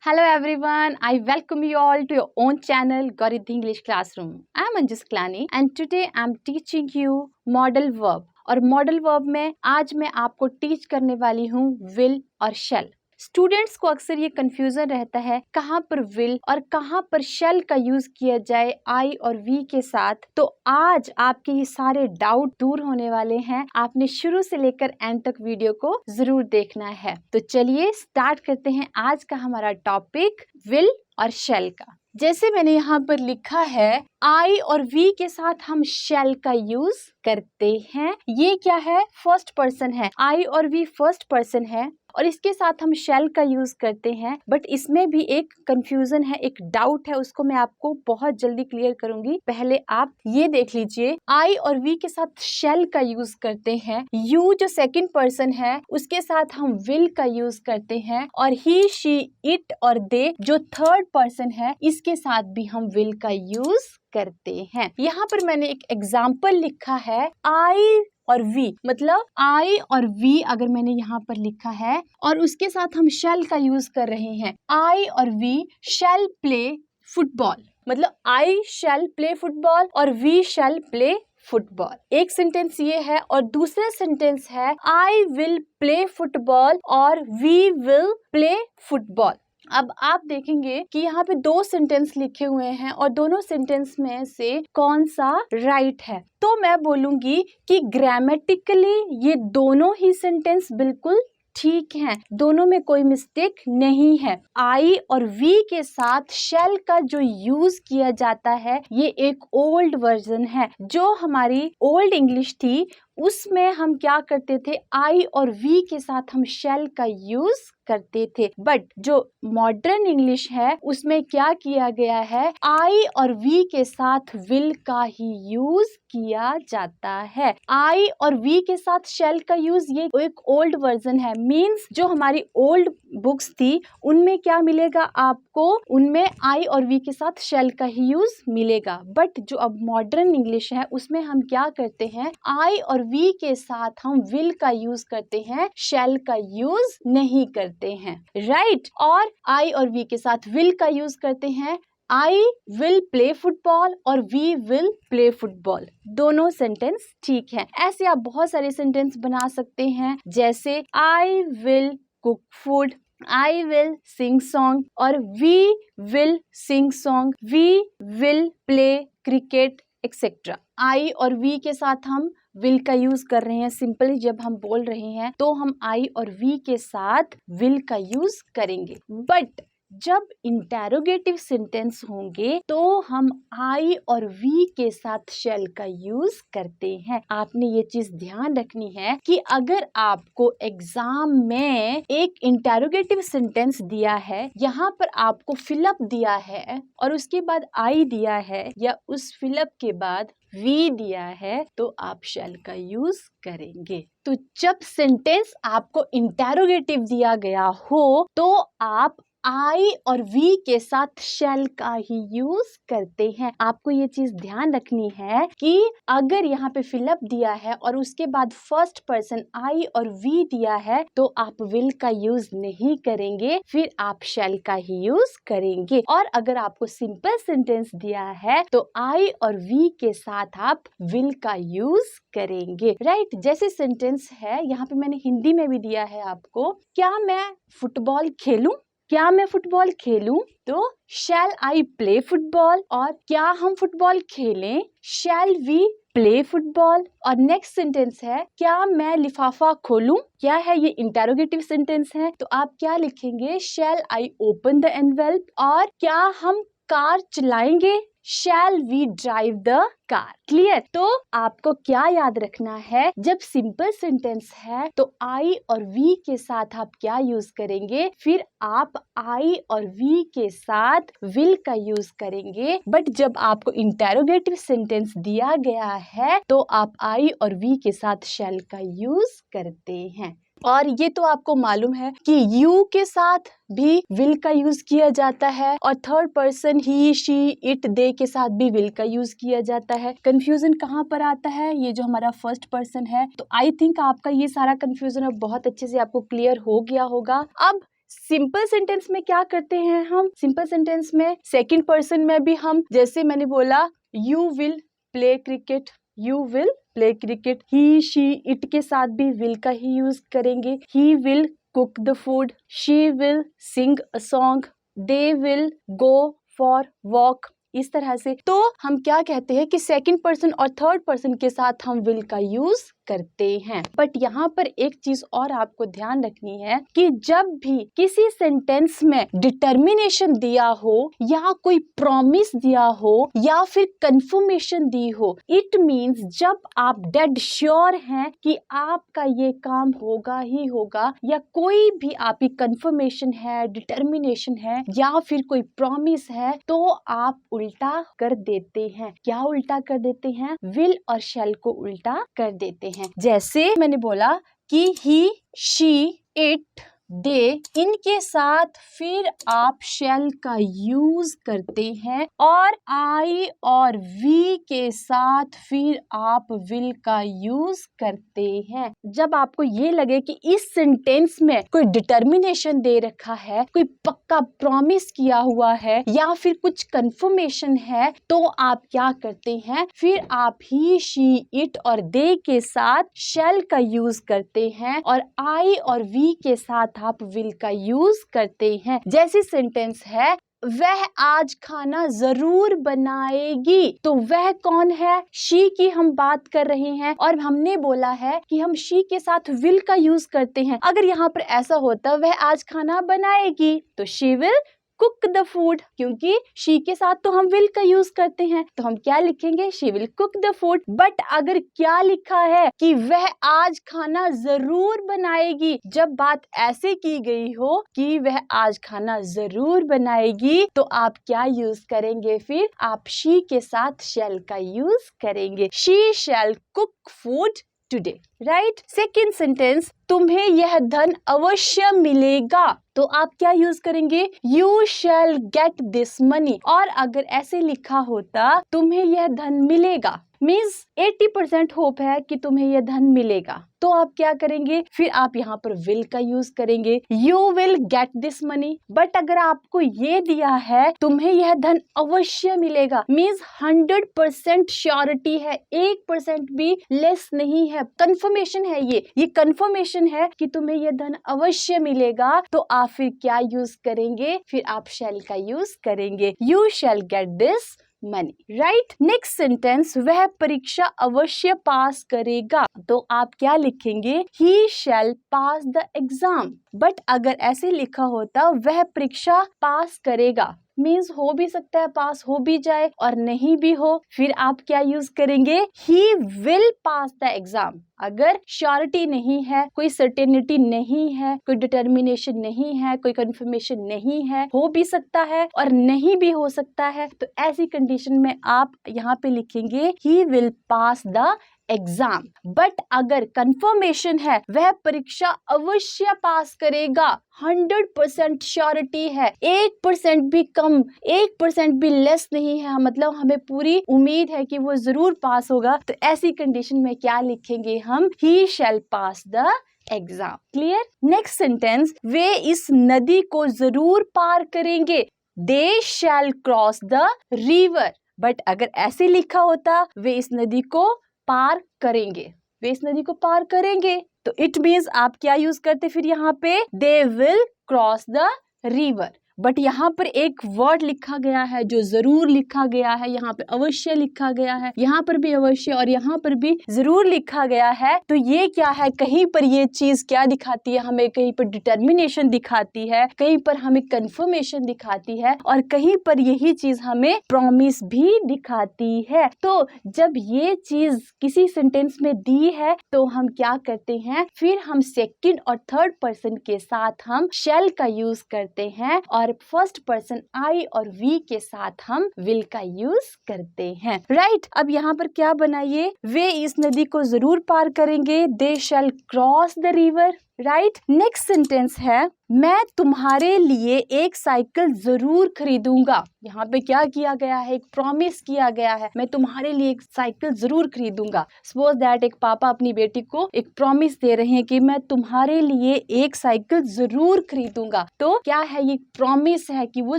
Hello everyone, I welcome you all to your own channel Gauriddhi English Classroom. I am Anjus Klani and today I am teaching you modal verb. और modal verb में आज मैं आपको teach करने वाली हूँ will और shall. Students को अक्सर ये कंफ्यूजन रहता है कहाँ पर विल और कहाँ पर शैल का यूज किया जाए आई और वी के साथ। तो आज आपके ये सारे डाउट दूर होने वाले हैं। आपने शुरू से लेकर एंड तक वीडियो को जरूर देखना है। तो चलिए स्टार्ट करते हैं आज का हमारा टॉपिक विल और शैल का। जैसे मैंने यहाँ पर लिखा है आई और वी के साथ हम शैल का यूज करते हैं। ये क्या है? फर्स्ट पर्सन है। आई और वी फर्स्ट पर्सन है और इसके साथ हम शैल का यूज करते हैं। बट इसमें भी एक कंफ्यूजन है, एक डाउट है, उसको मैं आपको बहुत जल्दी क्लियर करूंगी। पहले आप ये देख लीजिए, आई और वी के साथ शैल का यूज करते हैं। यू जो सेकंड पर्सन है उसके साथ हम विल का यूज करते हैं और ही, शी, इट और दे जो थर्ड पर्सन है इसके साथ भी हम विल का यूज करते हैं। यहाँ पर मैंने एक एग्जाम्पल लिखा है आई और वी, मतलब आई और वी अगर मैंने यहाँ पर लिखा है और उसके साथ हम शैल का यूज कर रहे हैं। आई और वी शैल प्ले फुटबॉल, मतलब आई शैल प्ले फुटबॉल और वी शैल प्ले फुटबॉल। एक सेंटेंस ये है और दूसरा सेंटेंस है आई विल प्ले फुटबॉल और वी विल प्ले फुटबॉल। अब आप देखेंगे कि यहाँ पे दो सेंटेंस लिखे हुए हैं और दोनों सेंटेंस में से कौन सा राइट है। तो मैं बोलूंगी कि ग्रामेटिकली ये दोनों ही सेंटेंस बिल्कुल ठीक है, दोनों में कोई मिस्टेक नहीं है। आई और वी के साथ शैल का जो यूज किया जाता है ये एक ओल्ड वर्जन है। जो हमारी ओल्ड इंग्लिश थी उसमें हम क्या करते थे, आई और वी के साथ हम शैल का यूज करते थे। बट जो मॉडर्न इंग्लिश है उसमें क्या किया गया है, आई और वी के साथ विल का ही यूज किया जाता है। आई और वी के साथ शैल का यूज ये एक ओल्ड वर्जन है। मींस जो हमारी ओल्ड बुक्स थी उनमें क्या मिलेगा आपको, उनमें आई और वी के साथ शैल का ही यूज मिलेगा। बट जो अब मॉडर्न इंग्लिश है उसमें हम क्या करते हैं, आई और वी के साथ हम विल का यूज करते हैं, शैल का यूज नहीं करते हैं, राइट। और आई और वी के साथ विल का यूज करते हैं। आई विल प्ले फुटबॉल और वी विल प्ले फुटबॉल, दोनों सेंटेंस ठीक है। ऐसे आप बहुत सारे सेंटेंस बना सकते हैं, जैसे I will cook food, I will sing song और we will sing song, we will play cricket etcetera. I और वी के साथ हम विल का यूज कर रहे हैं। सिंपली जब हम बोल रहे हैं तो हम आई और वी के साथ विल का यूज करेंगे। बट जब इंटेरोगेटिव सेंटेंस होंगे तो हम आई और वी के साथ शैल का यूज करते हैं। आपने ये चीज ध्यान रखनी है कि अगर आपको एग्जाम में एक इंटेरोगेटिव सेंटेंस दिया है, यहाँ पर आपको फिलअप दिया है और उसके बाद आई दिया है या उस फिलअप के बाद वी दिया है, तो आप शैल का यूज करेंगे। तो जब सेंटेंस आपको इंटेरोगेटिव दिया गया हो तो आप आई और वी के साथ शैल का ही यूज करते हैं। आपको ये चीज ध्यान रखनी है कि अगर यहाँ पे फिलअप दिया है और उसके बाद फर्स्ट पर्सन आई और वी दिया है तो आप विल का यूज नहीं करेंगे, फिर आप शैल का ही यूज करेंगे। और अगर आपको सिंपल सेंटेंस दिया है तो आई और वी के साथ आप विल का यूज करेंगे, राइट। जैसे सेंटेंस है यहाँ पे मैंने हिंदी में भी दिया है आपको, क्या मैं फुटबॉल खेलूं, क्या मैं फुटबॉल खेलूं, तो शैल आई प्ले फुटबॉल। और क्या हम फुटबॉल खेलें, शैल वी प्ले फुटबॉल। और नेक्स्ट सेंटेंस है, क्या मैं लिफाफा खोलूं, क्या है ये इंटेरोगेटिव सेंटेंस है, तो आप क्या लिखेंगे, shall I open the envelope. और क्या हम कार चलाएंगे, shall we drive the car. Clear. तो आपको क्या याद रखना है, जब सिंपल सेंटेंस है तो आई और वी के साथ आप क्या यूज करेंगे, फिर आप आई और वी के साथ विल का यूज करेंगे। बट जब आपको इंटेरोगेटिव सेंटेंस दिया गया है तो आप आई और वी के साथ शैल का यूज करते हैं। और ये तो आपको मालूम है कि यू के साथ भी विल का यूज किया जाता है और third person he, she, it, they के साथ भी विल का यूज किया जाता है। कंफ्यूजन कहाँ पर आता है, ये जो हमारा फर्स्ट पर्सन है। तो आई थिंक आपका ये सारा कंफ्यूजन अब बहुत अच्छे से आपको क्लियर हो गया होगा। अब सिंपल सेंटेंस में क्या करते हैं हम? सिंपल सेंटेंस में सेकंड पर्सन में भी हम, जैसे मैंने बोला you will play cricket, you will play cricket, he she it के साथ भी विल का ही यूज करेंगे। He will cook the food, she will sing a song, they will go for walk. इस तरह से तो हम क्या कहते हैं कि सेकंड पर्सन और थर्ड पर्सन के साथ हम विल का यूज करते हैं। बट यहाँ पर एक चीज और आपको ध्यान रखनी है कि जब भी किसी सेंटेंस में डिटर्मिनेशन दिया हो या कोई प्रॉमिस दिया हो या फिर कंफर्मेशन दी हो, इट मीन्स जब आप डेड श्योर हैं कि आपका ये काम होगा ही होगा, या कोई भी आपकी कंफर्मेशन है, डिटर्मिनेशन है या फिर कोई प्रॉमिस है, तो आप उल्टा कर देते हैं। क्या उल्टा कर देते हैं? विल और शैल को उल्टा कर देते हैं। जैसे मैंने बोला कि ही, शी, इट, दे, इनके साथ फिर आप शैल का यूज करते हैं, और आई और वी के साथ फिर आप विल का यूज करते हैं। जब आपको ये लगे कि इस सेंटेंस में कोई डिटर्मिनेशन दे रखा है, कोई पक्का प्रॉमिस किया हुआ है या फिर कुछ कंफर्मेशन है, तो आप क्या करते हैं? फिर आप ही, शी, इट और दे के साथ शैल का यूज करते हैं, और आई और वी के साथ आप विल का यूज करते हैं। जैसी सेंटेंस है वह आज खाना जरूर बनाएगी, तो वह कौन है? शी की हम बात कर रहे हैं, और हमने बोला है कि हम शी के साथ विल का यूज करते हैं। अगर यहाँ पर ऐसा होता वह आज खाना बनाएगी, तो she will cook the food, क्योंकि शी के साथ तो हम विल का यूज करते हैं, तो हम क्या लिखेंगे? She will cook the food. But अगर क्या लिखा है कि वह आज खाना जरूर बनाएगी, जब बात ऐसे की गई हो कि वह आज खाना जरूर बनाएगी, तो आप क्या यूज करेंगे? फिर आप शी के साथ शैल का यूज करेंगे। She shall cook food today, right? Second sentence, तुम्हें यह धन अवश्य मिलेगा, तो आप क्या यूज करेंगे? You shall get this money. और अगर ऐसे लिखा होता तुम्हें यह धन मिलेगा, मीन्स 80% होप है कि तुम्हें यह धन मिलेगा, तो आप क्या करेंगे? फिर आप यहाँ पर विल का यूज करेंगे, you will get this money. But अगर आपको ये दिया है तुम्हें यह धन अवश्य मिलेगा, मीन्स 100% श्योरिटी है, 1% भी लेस नहीं है, कंफर्मेशन है, ये कंफर्मेशन है कि तुम्हें यह धन अवश्य मिलेगा, तो आप फिर क्या यूज करेंगे? फिर आप शैल का यूज करेंगे, you shall get this money, right? Next sentence, वह परीक्षा अवश्य पास करेगा, तो आप क्या लिखेंगे? ही shall pass the exam. But अगर ऐसे लिखा होता वह परीक्षा पास करेगा, मीन्स हो भी सकता है पास हो भी जाए और नहीं भी हो, फिर आप क्या यूज करेंगे? He will pass the exam. अगर श्योरिटी नहीं है, कोई सर्टेनिटी नहीं है, कोई डिटर्मिनेशन नहीं है, कोई कंफर्मेशन नहीं है, हो भी सकता है और नहीं भी हो सकता है, तो ऐसी कंडीशन में आप यहाँ पे लिखेंगे he will pass the exam. But अगर कंफर्मेशन है वह परीक्षा अवश्य पास करेगा, 100% श्योरिटी है, 1% भी कम, 1% भी लेस नहीं है, मतलब हमें पूरी उम्मीद है कि वो जरूर पास होगा, तो ऐसी कंडीशन में क्या लिखेंगे हम? He shall pass the exam. Clear? Next sentence, वे इस नदी को जरूर पार करेंगे, they shall cross the river. But अगर ऐसे लिखा होता वे इस नदी को पार करेंगे, वे इस नदी को पार करेंगे, तो इट मीन्स आप क्या यूज करते फिर यहाँ पे? They will cross the river. But यहाँ पर एक वर्ड लिखा गया है जो जरूर लिखा गया है, यहाँ पे अवश्य लिखा गया है, यहाँ पर भी अवश्य और यहाँ पर भी जरूर लिखा गया है, तो ये क्या है? कहीं पर ये चीज क्या दिखाती है हमें? कहीं पर डिटर्मिनेशन दिखाती है, कहीं पर हमें कंफर्मेशन दिखाती है, और कहीं पर यही चीज हमें प्रॉमिस भी दिखाती है। तो जब ये चीज किसी सेंटेंस में दी है तो हम क्या करते हैं? फिर हम सेकंड और थर्ड पर्सन के साथ हम शैल का यूज करते हैं, और फर्स्ट पर्सन आई और वी के साथ हम विल का यूज करते हैं, राइट? अब यहाँ पर क्या बनाइए? वे इस नदी को जरूर पार करेंगे, they shall cross the river. Right. Next sentence है मैं तुम्हारे लिए एक साइकिल जरूर खरीदूंगा। यहाँ पे क्या किया गया है, एक प्रॉमिस किया गया है, मैं तुम्हारे लिए एक साइकिल जरूर खरीदूंगा। सपोज दैट एक पापा अपनी बेटी को एक प्रॉमिस दे रहे हैं कि मैं तुम्हारे लिए एक साइकिल जरूर खरीदूंगा। तो क्या है, ये प्रॉमिस है कि वो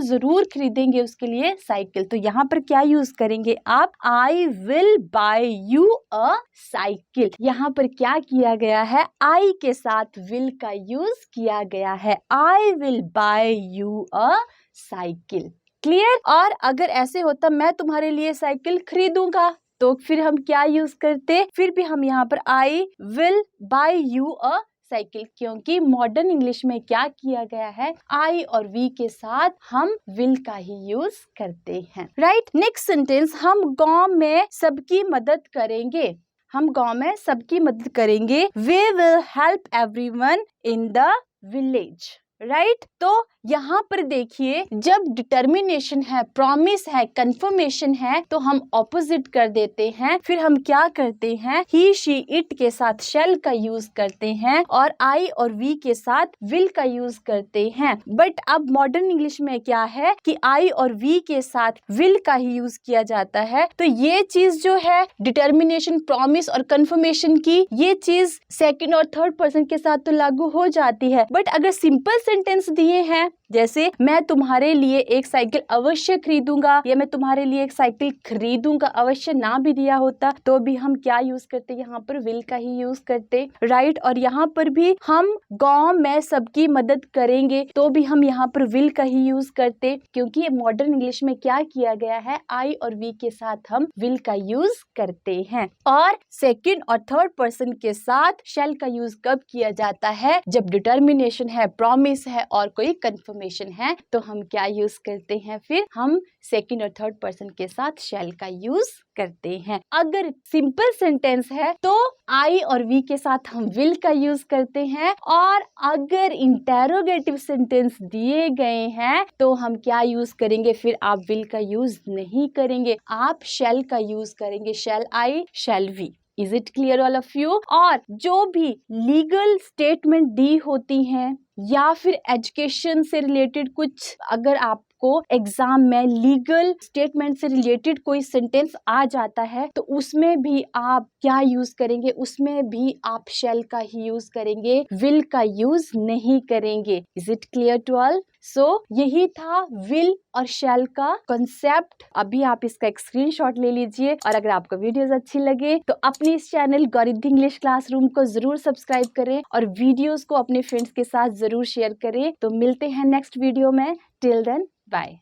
जरूर खरीदेंगे उसके लिए साइकिल। तो यहाँ पर क्या यूज करेंगे आप, I will buy you a cycle. यहाँ पर क्या किया गया है, आई के साथ विल का यूज किया गया है। I will buy you a cycle। Clear. और अगर ऐसे होता मैं तुम्हारे लिए साइकिल खरीदूंगा, तो फिर हम क्या यूज करते, फिर भी हम यहाँ पर I will buy you a cycle, क्योंकि मॉडर्न इंग्लिश में क्या किया गया है, आई और वी के साथ हम विल का ही यूज करते हैं। राइट। नेक्स्ट सेंटेंस, हम गांव में सबकी मदद करेंगे। हम गांव में सबकी मदद करेंगे। We will help everyone in the village. Right. तो यहाँ पर देखिए, जब डिटर्मिनेशन है, प्रॉमिस है, कंफर्मेशन है, तो हम ऑपोजिट कर देते हैं। फिर हम क्या करते हैं, ही शी इट के साथ शैल का यूज करते हैं और आई और वी के साथ विल का यूज करते हैं। बट अब मॉडर्न इंग्लिश में क्या है कि आई और वी के साथ विल का ही यूज किया जाता है। तो ये चीज जो है डिटर्मिनेशन, प्रॉमिस और कंफर्मेशन की, ये चीज सेकंड और थर्ड पर्सन के साथ तो लागू हो जाती है। बट अगर सिंपल सेंटेंस दिए हैं, जैसे मैं तुम्हारे लिए एक साइकिल अवश्य खरीदूंगा या मैं तुम्हारे लिए एक साइकिल खरीदूंगा, अवश्य ना भी दिया होता तो भी हम क्या यूज करते, यहाँ पर विल का ही यूज करते। राइट। और यहाँ पर भी हम गांव में सबकी मदद करेंगे, तो भी हम यहाँ पर विल का ही यूज करते, क्योंकि मॉडर्न इंग्लिश में क्या किया गया है, आई और वी के साथ हम विल का यूज करते हैं। और सेकेंड और थर्ड पर्सन के साथ शैल का यूज कब किया जाता है, जब डिटर्मिनेशन है, प्रॉमिस है और कोई कंफर्मेशन है, तो हम क्या यूज करते हैं, फिर हम सेकंड और थर्ड पर्सन के साथ शैल का यूज करते हैं। अगर सिंपल सेंटेंस है तो आई और वी के साथ हम विल का यूज करते हैं, और अगर इंटेरोगेटिव सेंटेंस दिए गए हैं तो हम क्या यूज करेंगे, फिर आप विल का यूज नहीं करेंगे, आप शैल का यूज करेंगे, shall I shall we. Is it clear all of you. और जो भी लीगल स्टेटमेंट दी होती हैं या फिर एजुकेशन से रिलेटेड कुछ, अगर आपको एग्जाम में लीगल स्टेटमेंट से रिलेटेड कोई सेंटेंस आ जाता है तो उसमें भी आप क्या यूज करेंगे, उसमें भी आप शैल का ही यूज करेंगे, विल का यूज नहीं करेंगे। Is it clear to all. So यही था विल और शैल का कॉन्सेप्ट। अभी आप इसका एक स्क्रीनशॉट ले लीजिए, और अगर आपको वीडियोस अच्छी लगे तो अपने इस चैनल गौरिद्धि इंग्लिश क्लासरूम को जरूर सब्सक्राइब करें और वीडियोस को अपने फ्रेंड्स के साथ जरूर शेयर करें। तो मिलते हैं नेक्स्ट वीडियो में। Till then bye.